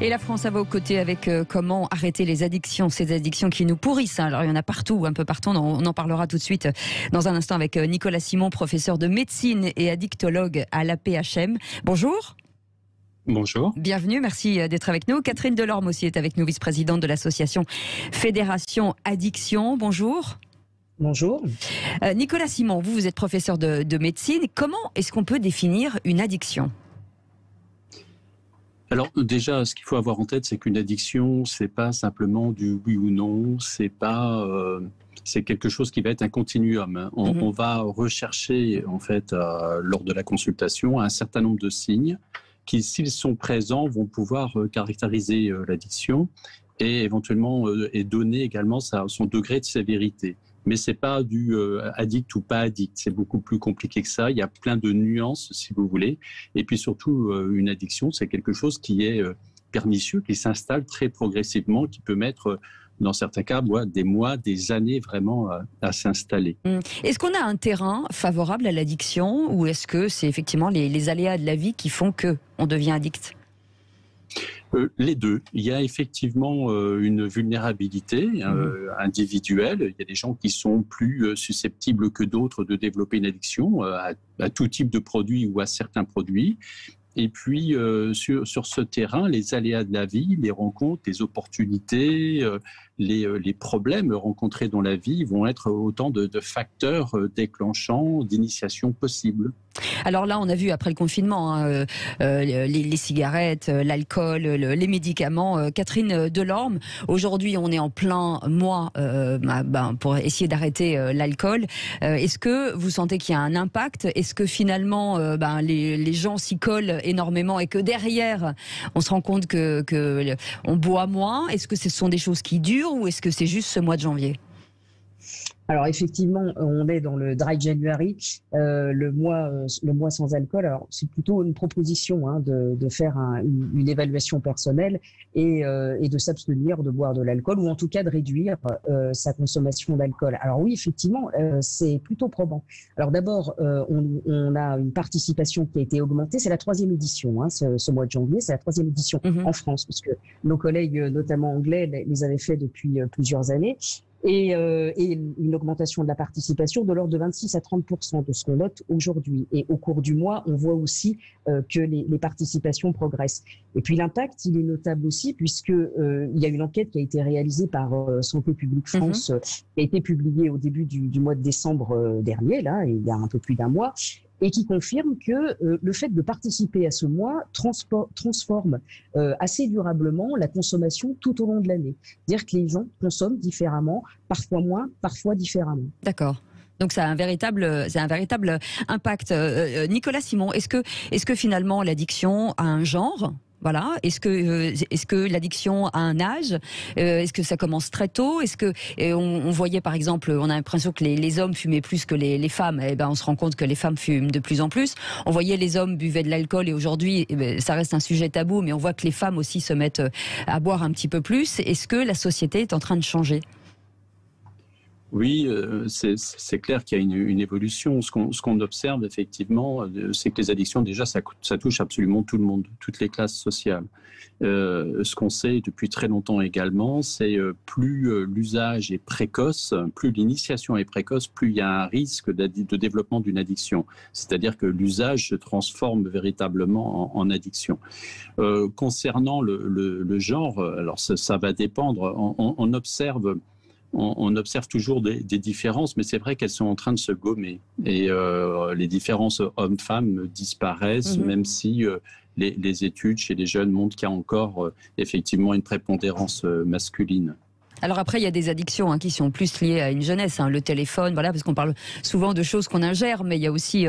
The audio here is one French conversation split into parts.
Et la France, ça va aux côtés avec comment arrêter les addictions, ces addictions qui nous pourrissent. Alors il y en a partout, un peu partout. On en parlera tout de suite dans un instant avec Nicolas Simon, professeur de médecine et addictologue à l'AP-HM. Bonjour. Bonjour. Bienvenue, merci d'être avec nous. Catherine Delorme aussi est avec nous, vice-présidente de l'association Fédération Addiction. Bonjour. Bonjour. Nicolas Simon, vous êtes professeur de médecine. Comment est-ce qu'on peut définir une addiction ? Alors déjà, ce qu'il faut avoir en tête, c'est qu'une addiction, c'est pas simplement du oui ou non, c'est quelque chose qui va être un continuum. On va rechercher en fait lors de la consultation un certain nombre de signes qui, s'ils sont présents, vont pouvoir caractériser l'addiction et éventuellement et donner également son degré de sévérité. Mais c'est pas du addict ou pas addict, c'est beaucoup plus compliqué que ça. Il y a plein de nuances, si vous voulez. Et puis surtout, une addiction, c'est quelque chose qui est pernicieux, qui s'installe très progressivement, qui peut mettre, dans certains cas, des mois, des années vraiment à s'installer. Est-ce qu'on a un terrain favorable à l'addiction ou est-ce que c'est effectivement les aléas de la vie qui font qu'on devient addict ? Les deux. Il y a effectivement une vulnérabilité individuelle. Il y a des gens qui sont plus susceptibles que d'autres de développer une addiction à tout type de produit ou à certains produits. Et puis, sur ce terrain, les aléas de la vie, les rencontres, les opportunités, les problèmes rencontrés dans la vie vont être autant de facteurs déclenchants d'initiation possibles. Alors là, on a vu après le confinement, les cigarettes, l'alcool, les médicaments. Catherine Delorme, aujourd'hui, on est en plein mois pour essayer d'arrêter l'alcool. Est-ce que vous sentez qu'il y a un impact ? Est-ce que finalement, les gens s'y collent énormément et que derrière, on se rend compte que on boit moins ? Est-ce que ce sont des choses qui durent ou est-ce que c'est juste ce mois de janvier ? Alors effectivement, on est dans le Dry January, le mois sans alcool. Alors c'est plutôt une proposition de faire une évaluation personnelle et de s'abstenir de boire de l'alcool ou en tout cas de réduire sa consommation d'alcool. Alors oui, effectivement, c'est plutôt probant. Alors d'abord, on a une participation qui a été augmentée. C'est la 3e édition, ce mois de janvier. C'est la 3e édition en France, parce que nos collègues, notamment anglais, les avaient fait depuis plusieurs années. Et une augmentation de la participation de l'ordre de 26 à 30% de ce qu'on note aujourd'hui. Et au cours du mois, on voit aussi que les participations progressent. Et puis l'impact, il est notable aussi puisque il y a une enquête qui a été réalisée par Santé publique France, qui a été publiée au début du mois de décembre dernier, là, il y a un peu plus d'un mois, et qui confirme que le fait de participer à ce mois transforme assez durablement la consommation tout au long de l'année. C'est-à-dire que les gens consomment différemment, parfois moins, parfois différemment. D'accord. Donc ça a un véritable impact. Nicolas Simon, est-ce que finalement l'addiction a un genre ? Voilà. Est-ce que l'addiction a un âge ? Est-ce que ça commence très tôt ? Est-ce que on voyait par exemple, on a l'impression que les hommes fumaient plus que les femmes. Eh ben on se rend compte que les femmes fument de plus en plus. On voyait les hommes buvaient de l'alcool et aujourd'hui, ça reste un sujet tabou, mais on voit que les femmes aussi se mettent à boire un petit peu plus. Est-ce que la société est en train de changer ? Oui, c'est clair qu'il y a une évolution. Ce qu'on observe effectivement, c'est que les addictions, déjà, ça touche absolument tout le monde, toutes les classes sociales. Ce qu'on sait depuis très longtemps également, c'est plus l'usage est précoce, plus l'initiation est précoce, plus il y a un risque de développement d'une addiction. C'est-à-dire que l'usage se transforme véritablement en addiction. Concernant le genre, alors ça va dépendre. On observe toujours des différences, mais c'est vrai qu'elles sont en train de se gommer. Et les différences hommes-femmes disparaissent, même si les études chez les jeunes montrent qu'il y a encore effectivement une prépondérance masculine. Alors après, il y a des addictions qui sont plus liées à une jeunesse, le téléphone, voilà, parce qu'on parle souvent de choses qu'on ingère, mais il y a aussi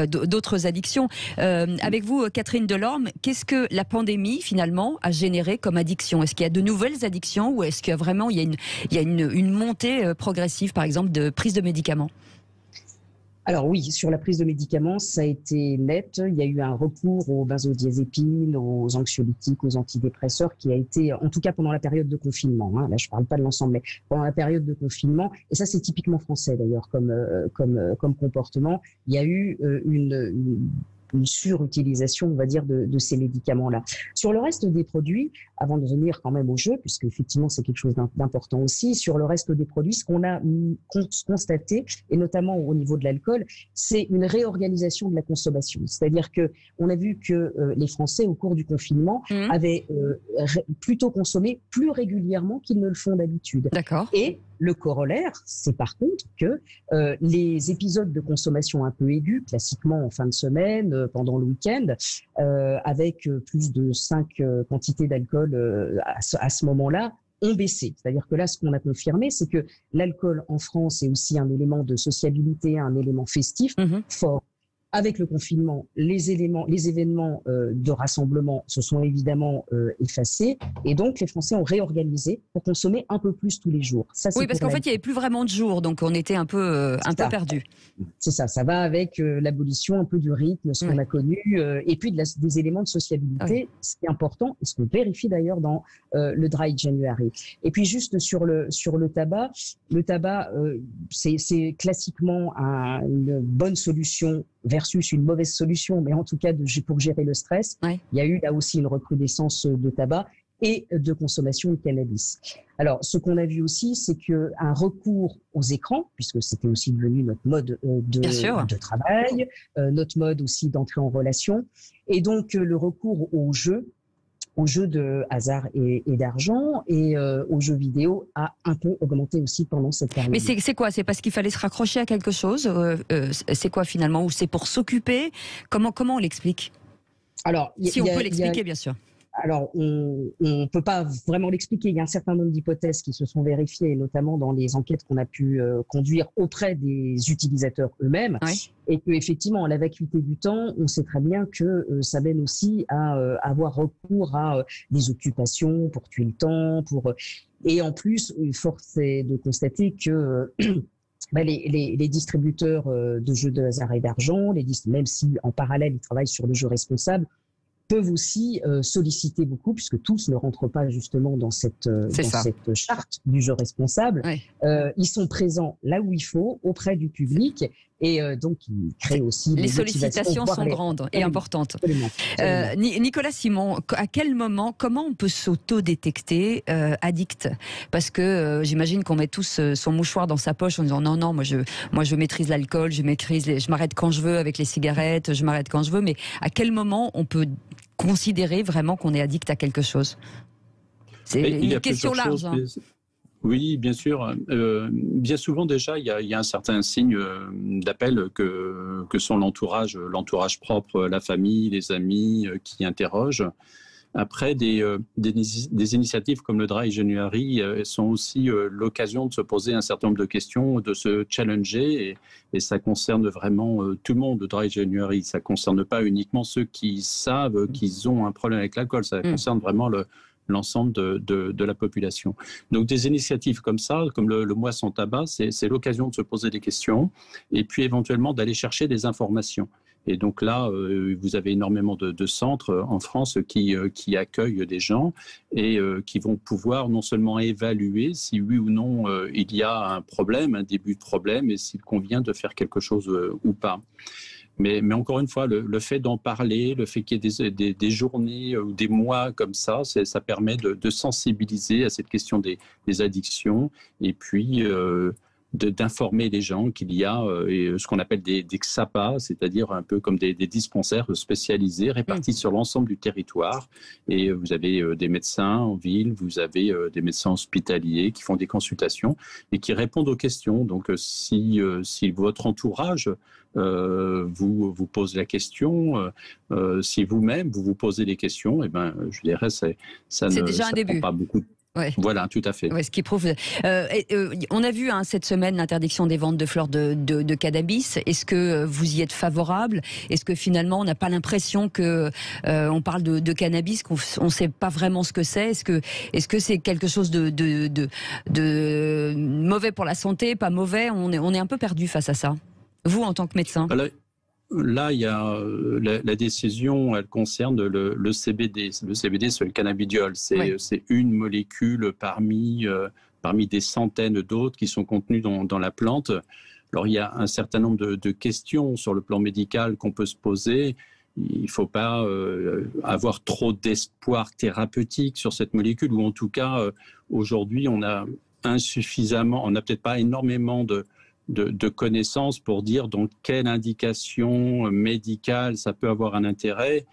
d'autres addictions. Avec vous, Catherine Delorme, qu'est-ce que la pandémie, finalement, a généré comme addiction ? Est-ce qu'il y a de nouvelles addictions ou est-ce qu'il y a vraiment il y a une montée progressive, par exemple, de prise de médicaments ? Alors oui, sur la prise de médicaments, ça a été net. Il y a eu un recours aux benzodiazépines, aux anxiolytiques, aux antidépresseurs qui a été, en tout cas pendant la période de confinement, là je parle pas de l'ensemble, mais pendant la période de confinement, et ça c'est typiquement français d'ailleurs comme comportement, il y a eu une une surutilisation, on va dire, de ces médicaments-là. Sur le reste des produits, avant de venir quand même au jeu, puisque effectivement c'est quelque chose d'important aussi, sur le reste des produits, ce qu'on a constaté, et notamment au niveau de l'alcool, c'est une réorganisation de la consommation. C'est-à-dire que on a vu que les Français, au cours du confinement, avaient plutôt consommé plus régulièrement qu'ils ne le font d'habitude. D'accord. Et le corollaire, c'est par contre que les épisodes de consommation un peu aigus, classiquement en fin de semaine, pendant le week-end, avec plus de 5 quantités d'alcool à ce moment-là, ont baissé. C'est-à-dire que là, ce qu'on a confirmé, c'est que l'alcool en France est aussi un élément de sociabilité, un élément festif fort. Avec le confinement, les événements de rassemblement se sont évidemment effacés, et donc les Français ont réorganisé pour consommer un peu plus tous les jours. Ça, oui, parce qu'en fait, il n'y avait plus vraiment de jours, donc on était un peu perdu. C'est ça, ça va avec l'abolition un peu du rythme, ce qu'on a connu, et puis des éléments de sociabilité, ce qui est important, et ce qu'on vérifie d'ailleurs dans le Dry January. Et puis juste sur le tabac, c'est classiquement une bonne solution versus une mauvaise solution, mais en tout cas pour gérer le stress. Il y a eu là aussi une recrudescence de tabac et de consommation de cannabis. Alors, ce qu'on a vu aussi, c'est qu'un recours aux écrans, puisque c'était aussi devenu notre mode de travail, notre mode aussi d'entrer en relation, et donc le recours aux jeux de hasard et d'argent, et aux jeux vidéo a un peu augmenté aussi pendant cette période. Mais c'est quoi? C'est parce qu'il fallait se raccrocher à quelque chose? C'est quoi finalement? Ou c'est pour s'occuper? Comment on l'explique? Alors, si on peut l'expliquer, bien sûr. Alors, on ne peut pas vraiment l'expliquer. Il y a un certain nombre d'hypothèses qui se sont vérifiées, notamment dans les enquêtes qu'on a pu conduire auprès des utilisateurs eux-mêmes. Et qu'effectivement, la vacuité du temps, on sait très bien que ça mène aussi à avoir recours à des occupations pour tuer le temps. Et en plus, force est de constater que les distributeurs de jeux de hasard et d'argent, même si en parallèle ils travaillent sur le jeu responsable, peuvent aussi solliciter beaucoup, puisque tous ne rentrent pas justement dans cette charte du jeu responsable. Ils sont présents là où il faut, auprès du public, et donc ils créent aussi les sollicitations sont grandes et importantes. Absolument. Nicolas Simon, à quel moment, comment on peut s'auto-détecter addict? Parce que j'imagine qu'on met tous son mouchoir dans sa poche en disant non, moi je maîtrise l'alcool, je m'arrête quand je veux avec les cigarettes, je m'arrête quand je veux, mais à quel moment on peut considérer vraiment qu'on est addict à quelque chose? C'est une question large. Oui, bien sûr. Bien souvent déjà, il y a un certain signe d'appel que sont l'entourage propre, la famille, les amis qui interrogent. Après, des initiatives comme le Dry January sont aussi l'occasion de se poser un certain nombre de questions, de se challenger, et ça concerne vraiment tout le monde, le Dry January. Ça ne concerne pas uniquement ceux qui savent qu'ils ont un problème avec l'alcool, ça concerne vraiment l'ensemble de la population. Donc des initiatives comme ça, comme le mois sans tabac, c'est l'occasion de se poser des questions et puis éventuellement d'aller chercher des informations. Et donc là, vous avez énormément de centres en France qui accueillent des gens et qui vont pouvoir non seulement évaluer si oui ou non il y a un problème, un début de problème, et s'il convient de faire quelque chose ou pas. Mais encore une fois, le fait d'en parler, le fait qu'il y ait des journées ou des mois comme ça permet de sensibiliser à cette question des addictions, et puis d'informer les gens qu'il y a ce qu'on appelle des XAPA, c'est-à-dire un peu comme des dispensaires spécialisés répartis sur l'ensemble du territoire. Et vous avez des médecins en ville, vous avez des médecins hospitaliers qui font des consultations et qui répondent aux questions. Donc si votre entourage vous pose la question, si vous-même vous posez des questions, et ben, je dirais ça ne déjà un début. Prend pas beaucoup de temps. Ouais. Voilà, tout à fait. Ouais, ce qui prouve. On a vu cette semaine l'interdiction des ventes de fleurs de cannabis. Est-ce que vous y êtes favorable? Est-ce que finalement on n'a pas l'impression que on parle de cannabis, qu'on ne sait pas vraiment ce que c'est? Est-ce que c'est quelque chose de mauvais pour la santé, pas mauvais? On est un peu perdu face à ça. Vous, en tant que médecin? Là, il y a la décision, elle concerne le CBD. Le CBD, c'est le cannabidiol. C'est une molécule parmi des centaines d'autres qui sont contenues dans la plante. Alors, il y a un certain nombre de questions sur le plan médical qu'on peut se poser. il ne faut pas avoir trop d'espoir thérapeutique sur cette molécule, ou en tout cas, aujourd'hui, on a insuffisamment, on n'a peut-être pas énormément de connaissances pour dire dans quelle indication médicale ça peut avoir un intérêt.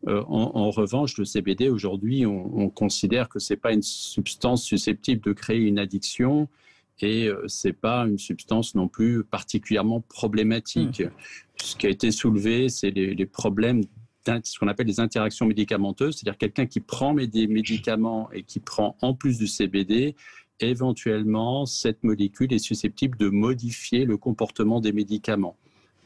En revanche, le CBD, aujourd'hui, on considère que ce n'est pas une substance susceptible de créer une addiction et ce n'est pas une substance non plus particulièrement problématique. Ce qui a été soulevé, c'est les problèmes, ce qu'on appelle les interactions médicamenteuses, c'est-à-dire quelqu'un qui prend des médicaments et qui prend en plus du CBD, éventuellement, cette molécule est susceptible de modifier le comportement des médicaments.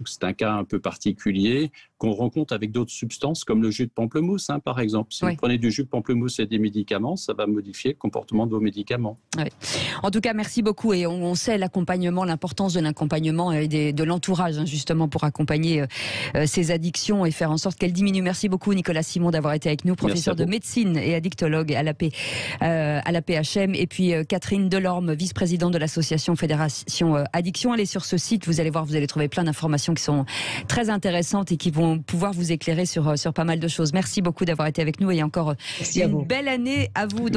C'est un cas un peu particulier qu'on rencontre avec d'autres substances comme le jus de pamplemousse, par exemple. Si vous prenez du jus de pamplemousse et des médicaments, ça va modifier le comportement de vos médicaments. Oui. En tout cas, merci beaucoup. Et on sait l'accompagnement, l'importance de l'accompagnement et de l'entourage, justement, pour accompagner ces addictions et faire en sorte qu'elles diminuent. Merci beaucoup, Nicolas Simon, d'avoir été avec nous, professeur de médecine et addictologue à la PHM. Et puis Catherine Delorme, vice-présidente de l'association Fédération Addiction. Allez sur ce site, vous allez voir, vous allez trouver plein d'informations qui sont très intéressantes et qui vont pouvoir vous éclairer sur pas mal de choses. Merci beaucoup d'avoir été avec nous et encore une belle année à vous.